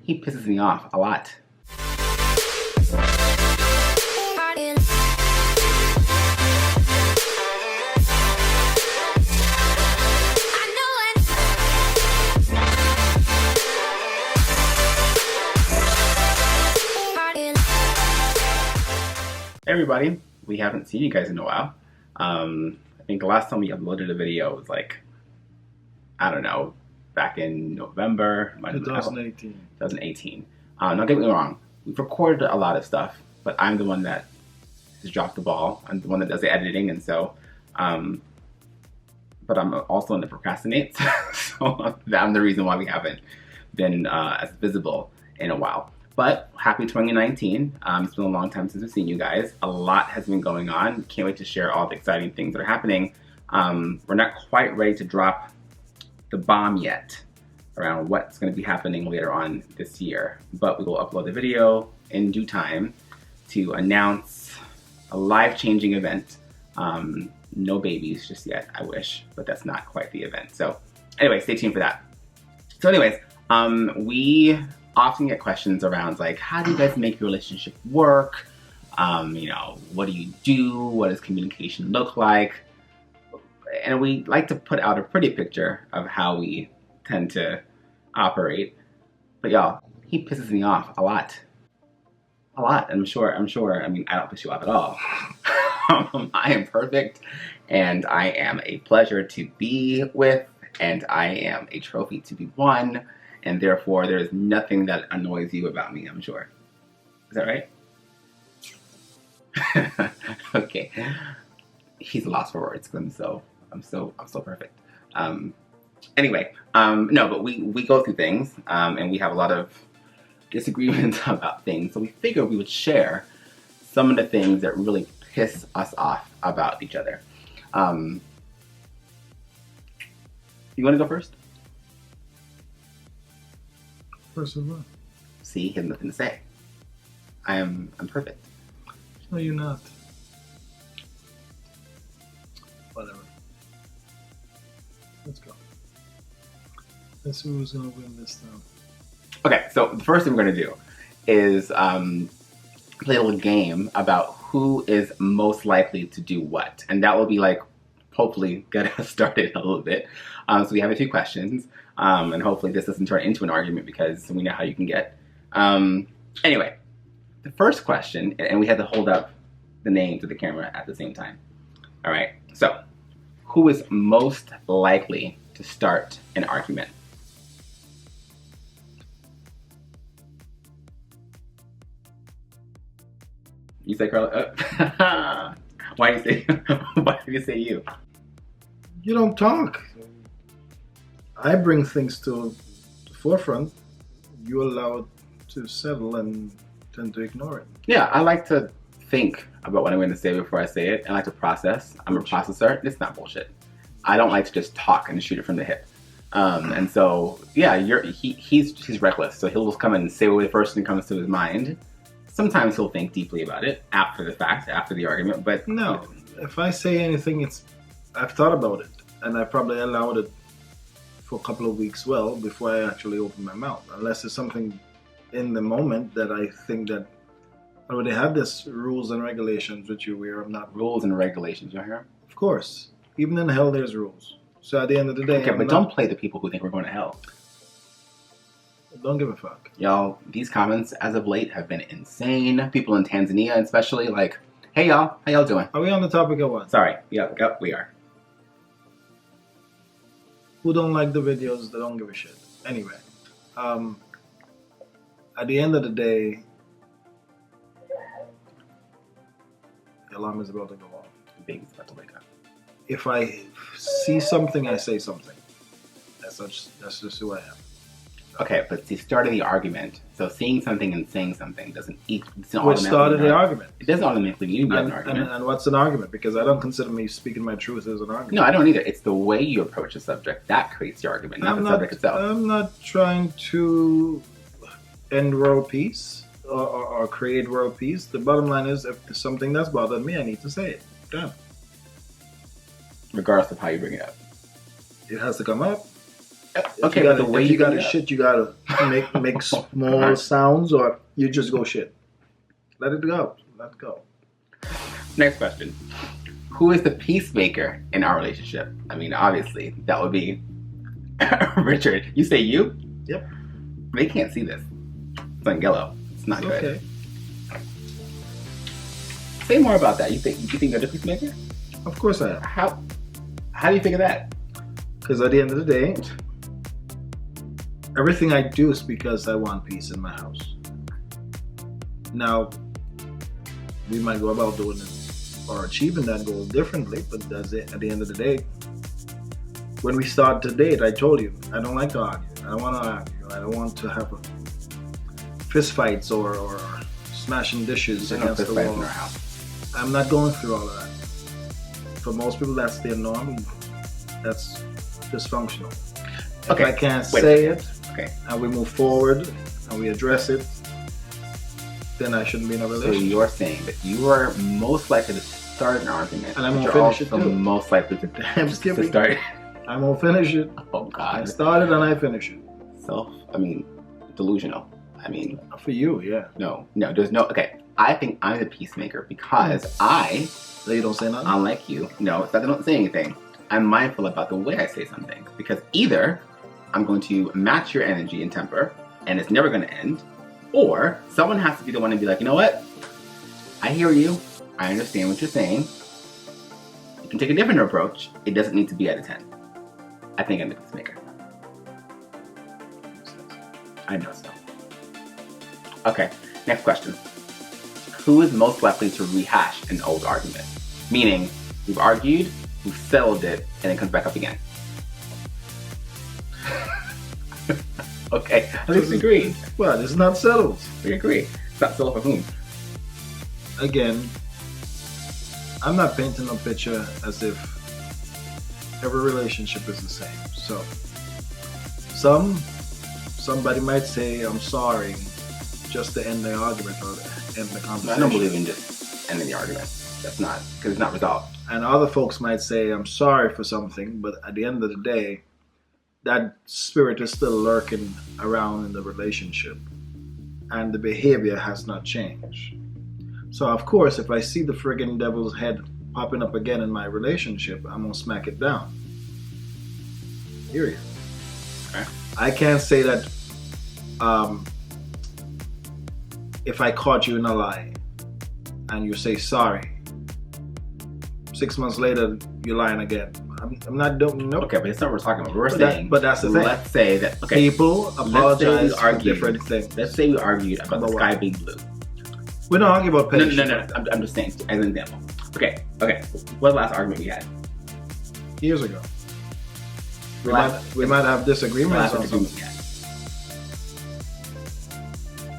He pisses me off a lot. Hey everybody, we haven't seen you guys in a while. I think the last time we uploaded a video was like, I don't know, back in November. 2018. 2018. Don't get me wrong, we've recorded a lot of stuff, but I'm the one that has dropped the ball. I'm the one that does the editing, and so, but I'm also in the procrastinate, so I'm the reason why we haven't been as visible in a while. But happy 2019. It's been a long time since we've seen you guys. A lot has been going on. Can't wait to share all the exciting things that are happening. We're not quite ready to drop the bomb yet around what's going to be happening later on this year, but we will upload the video in due time to announce a life-changing event. No babies just yet, I wish, but that's not quite the event. So anyway, stay tuned for that. So anyways, we often get questions around like, how do you guys make your relationship work? You know, what do you do? What does communication look like? And we like to put out a pretty picture of how we tend to operate. But y'all, he pisses me off a lot. A lot. I'm sure, I mean, I don't piss you off at all. I am perfect, and I am a pleasure to be with, and I am a trophy to be won, and therefore there is nothing that annoys you about me, I'm sure. Is that right? Okay. He's lost for words because I'm so perfect. Anyway, no, but we go through things, and we have a lot of disagreements about things, so we figured we would share some of the things that really piss us off about each other. You want to go first? First of all. See, he has nothing to say. I'm perfect. No, you're not. Whatever. Let's go. Let's see who's gonna win this time. Okay, so the first thing we're gonna do is play a little game about who is most likely to do what, and that will be like hopefully get us started a little bit. So we have a few questions, and hopefully this doesn't turn into an argument because we know how you can get. Anyway, the first question, and we had to hold up the name to the camera at the same time. All right, so who is most likely to start an argument? You say Carla? Why do you say you? You don't talk. I bring things to the forefront. You allow it to settle and tend to ignore it. Yeah, I like to think about what I'm going to say before I say it. I like to process. I'm a processor. It's not bullshit. I don't like to just talk and shoot it from the hip. And so, yeah, he's reckless. So he'll just come and say what the first thing comes to his mind. Sometimes he'll think deeply about it after the fact, after the argument, but... No, if I say anything, I've thought about it, and I probably allowed it for a couple of weeks before I actually open my mouth. Unless it's something in the moment that I think that I already have this rules and regulations with you where I'm not... Rules and regulations, you hear? Of course. Even in hell, there's rules. So at the end of the day... Okay, but don't play the people who think we're going to hell. Don't give a fuck. Y'all, these comments as of late have been insane. People in Tanzania especially, like, hey y'all, how y'all doing? Are we on the topic of what? Sorry, yep, we are. Who don't like the videos, they don't give a shit. Anyway, at the end of the day, the alarm is about to go off. The baby's about to wake up. If I see something, I say something. That's just who I am. Okay, but the start of the argument, so seeing something and saying something doesn't Which started the argument? It doesn't automatically mean you have an argument. And what's an argument? Because I don't consider me speaking my truth as an argument. No, I don't either. It's the way you approach the subject that creates the argument, not the subject itself. I'm not trying to end world peace or create world peace. The bottom line is, if there's something that's bothered me, I need to say it. Regardless of how you bring it up. It has to come up. Okay, but but the way if you you gotta bring it up- shit, you gotta make small sounds, or you just go shit. Let it go. Let it go. Next question. Who is the peacemaker in our relationship? I mean, obviously, that would be Richard. You say you? Yep. They can't see this. It's on yellow. It's not good. Okay. Say more about that. You think you're the peacemaker? Of course I am. How do you figure that? Because at the end of the day, everything I do is because I want peace in my house. Now, we might go about doing it or achieving that goal differently, but that's it. At the end of the day, when we start to date, I told you, I don't like to argue. I don't want to argue. I don't want to have fist fights or smashing dishes There's no against fist the fights wall. in our house. I'm not going through all of that. For most people, that's their norm. That's dysfunctional. Okay. If I can't Wait a say second. it, Okay. and we move forward, and we address it, then I shouldn't be in a So relationship. you're saying that you are most likely to start an argument, And I but won't you're finish it, also too. most likely to I'm to skipping. start. I'm gonna finish it. Oh I God. started and I finish it. Delusional. I mean, For you, yeah. no, there's no. Okay, I think I'm the peacemaker because I, So you don't say nothing? unlike you, no, it's not that I don't say anything. I'm mindful about the way I say something because either I'm going to match your energy and temper, and it's never going to end, or someone has to be the one to be like, you know what? I hear you. I understand what you're saying. You can take a different approach. It doesn't need to be at a 10. I think I'm the peacemaker. I know so. Okay, next question. Who is most likely to rehash an old argument? Meaning, we've argued, we've settled it, and it comes back up again. Okay, at least we agree. Well, it's not settled. We agree. It's not settled for whom? Again, I'm not painting a picture as if every relationship is the same. So, somebody might say, I'm sorry, just to end the argument or end the conversation. I don't believe in just ending the argument. That's not, because it's not resolved. And other folks might say, I'm sorry for something, but at the end of the day, that spirit is still lurking around in the relationship. And the behavior has not changed. So, of course, if I see the friggin' devil's head popping up again in my relationship, I'm going to smack it down. Period. Okay. I can't say that if I caught you in a lie and you say sorry, 6 months later you're lying again. I'm not doing. Nope. Okay, but it's not what we're talking about. We're But saying, but that's the thing. let's say that, okay, People let's say apologize we for argued. different things. Let's say we argued about the About sky what? being blue. We don't argue about No, patience. I'm just saying, as an example. Okay. What's the last argument we had? Years ago. We Last- might have The disagreements last on argument something. we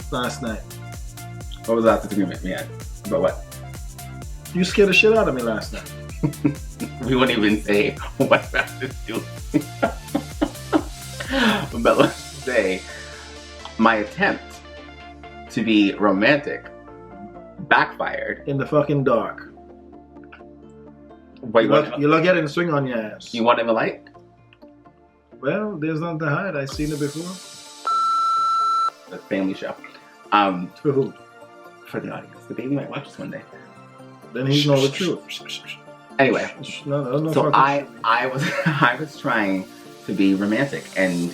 had. Last night. What was the last disagreement we had? About what? You scared the shit out of me last night. We won't even say what I was doing. But let's say my attempt to be romantic backfired. In the fucking dark. What, You're not getting a swing on your ass. you want in the light? Well, there's nothing to hide. I've seen it before. The family show. For who? For the audience. The baby might watch this one day. Then he know the truth. Anyway, No so fucking I was I was trying to be romantic and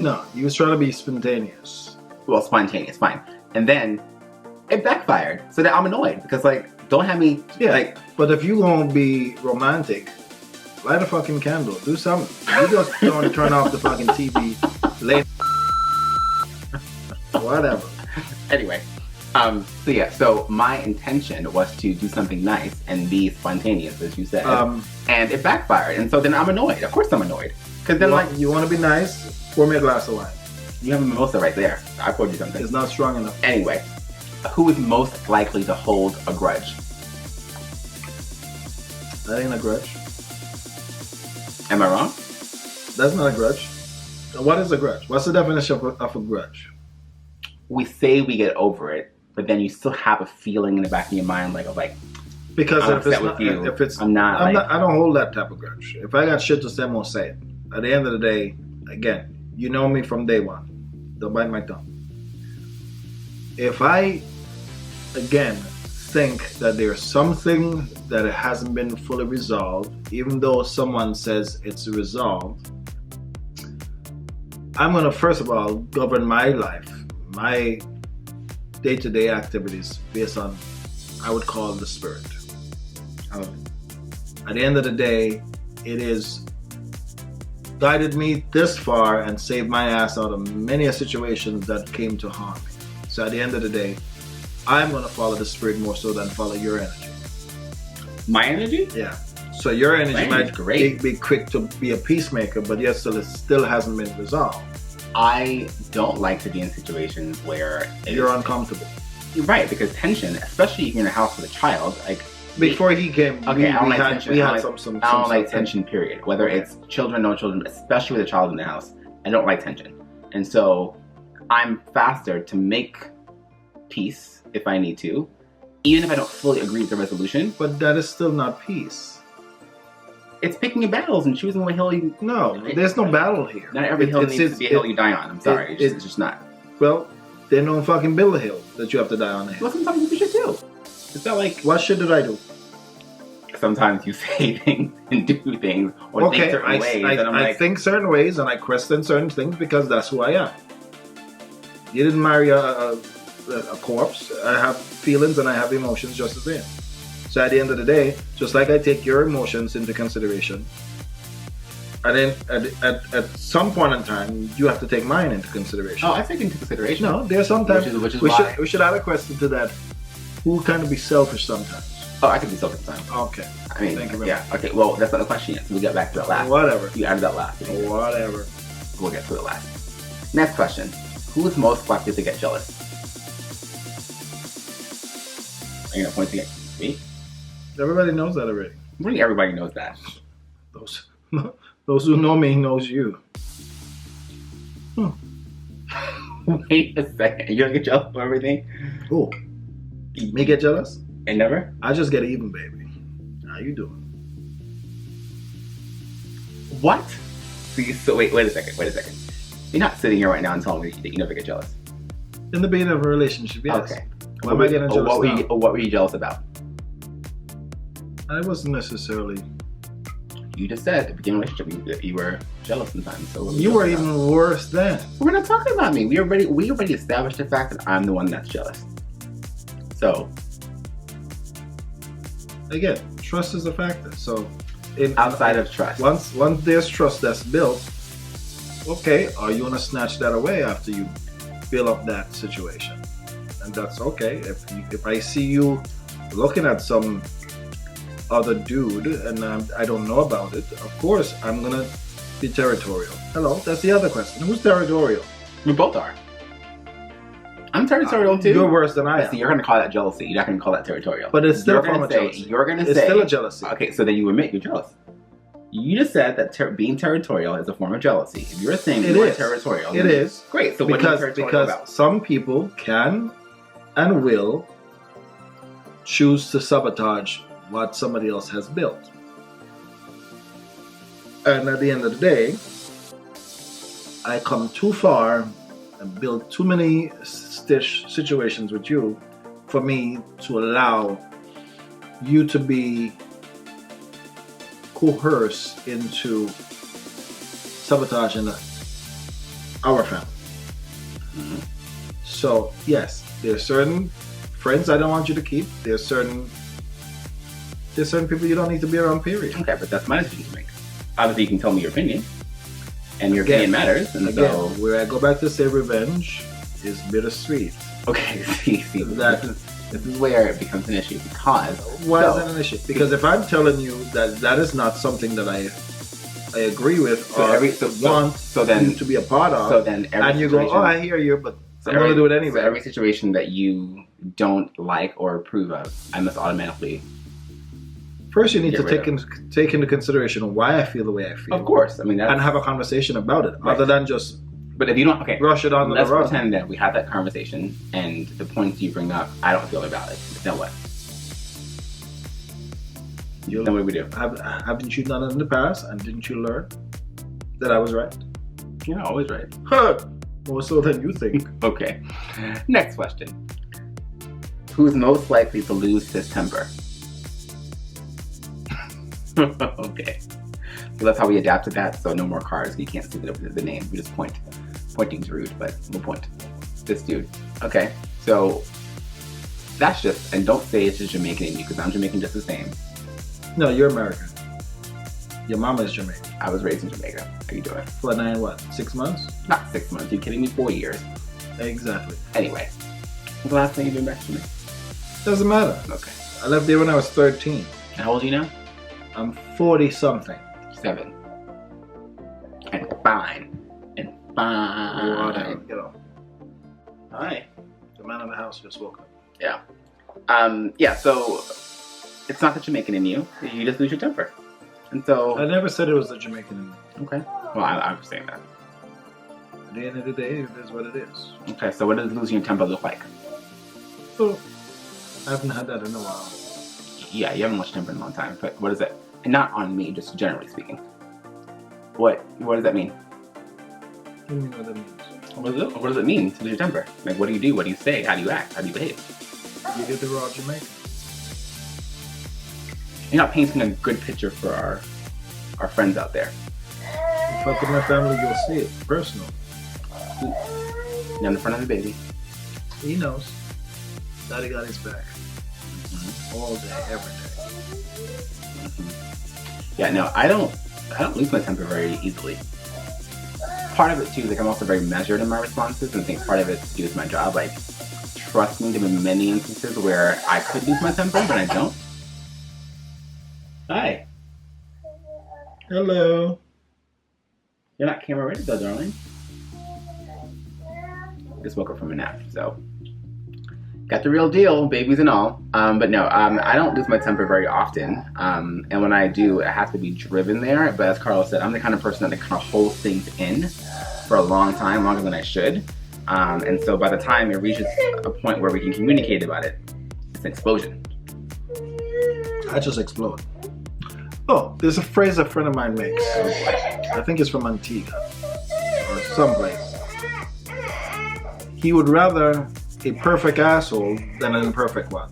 No, you was trying to be spontaneous. well, spontaneous, fine. And then it backfired. So that I'm annoyed because like don't have me Yeah. like But if you gonna be romantic, light a fucking candle. Do something. You just don't turn off the fucking TV late. Whatever. anyway. So yeah, so my intention was to do something nice and be spontaneous, as you said, and it backfired. And so then I'm annoyed. Of course I'm annoyed because then like you want to be nice? Pour me a glass of wine. you have a mimosa right there. I poured you something. It's not strong enough. Anyway, who is most likely to hold a grudge? That ain't a grudge. Am I wrong? That's not a grudge. What is a grudge? What's the definition of a grudge? We say we get over it, but then you still have a feeling in the back of your mind, like, Because I'm if it's upset not, with you. if it's, I'm not. I don't hold that type of grudge. If I got shit to say, I'm gonna say it. at the end of the day, again, you know me from day one. Don't bite my tongue. If I, again, think that there's something that hasn't been fully resolved, even though someone says it's resolved, I'm going to, first of all, govern my life, my day-to-day activities based on, I would call the spirit. At the end of the day, it is guided me this far and saved my ass out of many situations that came to harm me. So at the end of the day, I'm going to follow the spirit more so than follow your energy. My energy? Yeah. So your energy might great. Be quick to be a peacemaker, but yet it still hasn't been resolved. I don't like to be in situations where you're uncomfortable. You're right, because tension, especially if you're in a house with a child, like before he came, okay, I don't like tension. I don't like tension, period. Whether it's children, no children, especially with a child in the house, I don't like tension. And so I'm faster to make peace if I need to, even if I don't fully agree with the resolution. But that is still not peace. It's picking your battles and choosing what hill you... No, there's no battle here. Not every hill needs to be a hill you die on. I'm sorry, it's just not. Well, they don't fucking build a hill that you have to die on. Well, sometimes you should do. It's not like... What shit did I do? Sometimes you say things and do things or think certain ways. I think certain ways and I question certain things because that's who I am. You didn't marry a corpse. I have feelings and I have emotions just the same. So at the end of the day, just like I take your emotions into consideration, and then at some point in time, you have to take mine into consideration. Oh, I take into consideration. No, there's sometimes which is we should add a question to that. Who kind of be selfish sometimes? Oh, I can be selfish sometimes. Okay. I mean, thank you very much. Okay, well, that's not the question yet. So we get back to that last. Whatever. You added that last. Whatever. We'll get to it last. Next question. Who is most likely to get jealous? Are you going to point to me? Everybody knows that already. Really, everybody knows that. Those who know me knows you. Wait a second. You don't get jealous for everything? Who? Me get jealous? And never? I just get even, baby. How you doing? What? So wait a second. You're not sitting here right now and telling me that you never get jealous. In the beginning of a relationship, yes. Okay. Why am I getting jealous what were you jealous about? I wasn't necessarily. You just said at the beginning of the relationship you were jealous sometimes. So you were even worse then. We're not talking about me. We already established the fact that I'm the one that's jealous. So again, trust is a factor. So outside of trust, once there's trust that's built, okay, are you gonna snatch that away after you build up that situation? And that's okay. If I see you looking at some other dude and I don't know about it, of course I'm gonna be territorial. Hello, that's the other question. Who's territorial? We both are. I'm territorial too. You're worse than I am. See, you're gonna call that jealousy. You're not gonna call that territorial. But it's still a form of jealousy. You're gonna say it's still a jealousy. Okay, so then you admit you're jealous. You just said that being territorial is a form of jealousy. If you're saying you're territorial, it is great. So what are you territorial about? Some people can and will choose to sabotage what somebody else has built. And at the end of the day, I come too far and build too many situations with you for me to allow you to be coerced into sabotaging our family. Mm-hmm. So yes, there's certain friends I don't want you to keep. There's certain people you don't need to be around, period. Okay, but that's my decision to make. Obviously, you can tell me your opinion, and your opinion matters. And again, so, where I go back to say revenge is bittersweet. Okay, see, this is where it becomes an issue because... Why is that an issue? Because if I'm telling you that is not something that I agree with or want you to be a part of, so then and you go, oh, I hear you, but I'm going to do it anyway. So every situation that you don't like or approve of, I must automatically... First, you need to take into consideration why I feel the way I feel. Of course, I mean, and have a conversation about it, rather than just. But if you don't, brush it on the rug. Let's pretend that we have that conversation, and the points you bring up, I don't feel about it. Then what? Then what do we do? Haven't you done it in the past, and didn't you learn? That I was right. You're not always right. Huh. More so than you think. Okay. Next question. Who's most likely to lose his temper? Okay. So that's how we adapted that. So no more cars. You can't see the name. We just point. Pointing's rude, but we'll point. This dude. Okay. So that's just, and don't say it's just Jamaican in you because I'm Jamaican just the same. No, you're American. Your mama is Jamaican. I was raised in Jamaica. How you doing? For 6 months? Not 6 months. You kidding me? 4 years. Exactly. Anyway. When's the last time you've been back to me? Doesn't matter. Okay. I left there when I was 13. And how old are you now? I'm 40 something. 7. And fine. And fine. Get off. Hi. The man in the house just woke up. Yeah. Yeah, so it's not the Jamaican in you. You just lose your temper. And so... I never said it was the Jamaican in me. Okay. Well, I'm saying that. At the end of the day, it is what it is. Okay, so what does losing your temper look like? So, I haven't had that in a while. Yeah, you haven't lost your temper in a long time, but what is it? And not on me, just generally speaking. What does that mean? What do you mean what that means? What does it mean to lose your temper? Like, what do you do? What do you say? How do you act? How do you behave? You get the raw Jamaican. You're not painting a good picture for our friends out there. If I put my family, you'll see it. Personal. You're in the front of the baby. He knows. Daddy got his back. All day, every day. Yeah, no, I don't lose my temper very easily. Part of it too is like I'm also very measured in my responses, and I think part of it's to do with my job. Like, trust me, there have been many instances where I could lose my temper, but I don't. Hi. Hello. You're not camera ready though, darling. Just woke up from a nap, so got the real deal, babies and all. But no, I don't lose my temper very often. And when I do, it has to be driven there. But as Carlos said, I'm the kind of person that kind of holds things in for a long time, longer than I should. And so by the time it reaches a point where we can communicate about it, it's an explosion. I just explode. Oh, there's a phrase a friend of mine makes. I think it's from Antigua or someplace. He would rather a perfect asshole than an imperfect one.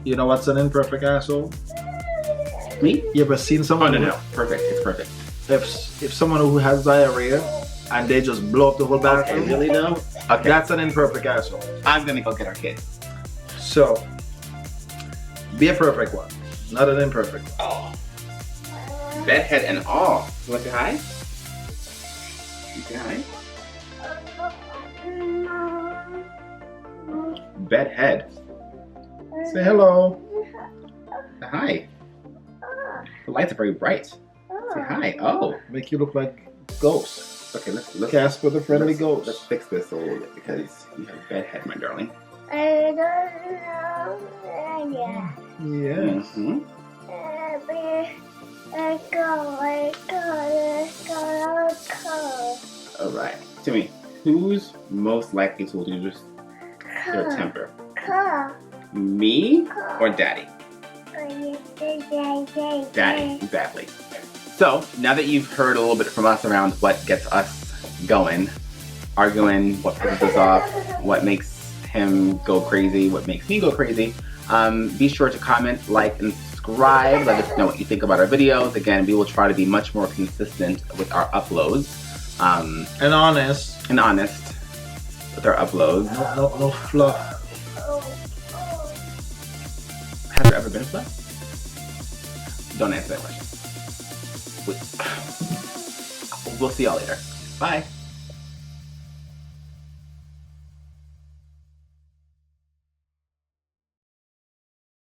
You know what's an imperfect asshole? Me? You ever seen someone? Oh, no. Perfect. It's perfect. If someone who has diarrhea and they just blow up the whole bathroom, Okay, really though? Okay. that's an imperfect asshole. I'm gonna go get our kids. So, be a perfect one, not an imperfect one. Oh. Bedhead and all. You want to say hi? You say hi? Bedhead. Say hello. Hi. The lights are very bright. Say hi. Oh. Make you look like ghosts. Okay, let's Casper the Friendly let's Ghost. fix this a little bit because you have a bedhead, my darling. I don't know. Yes. Mm-hmm. All right. Timmy, who's most likely to lose their temper? Me or Daddy? Daddy, exactly. So, now that you've heard a little bit from us around what gets us going, arguing, what pisses us off, what makes him go crazy, what makes me go crazy, be sure to comment, like, and subscribe. Let us know what you think about our videos. Again, we will try to be much more consistent with our uploads. And honest. And honest with our uploads. No fluff. Have there ever been a flood? Don't answer that question. We'll see y'all later. Bye.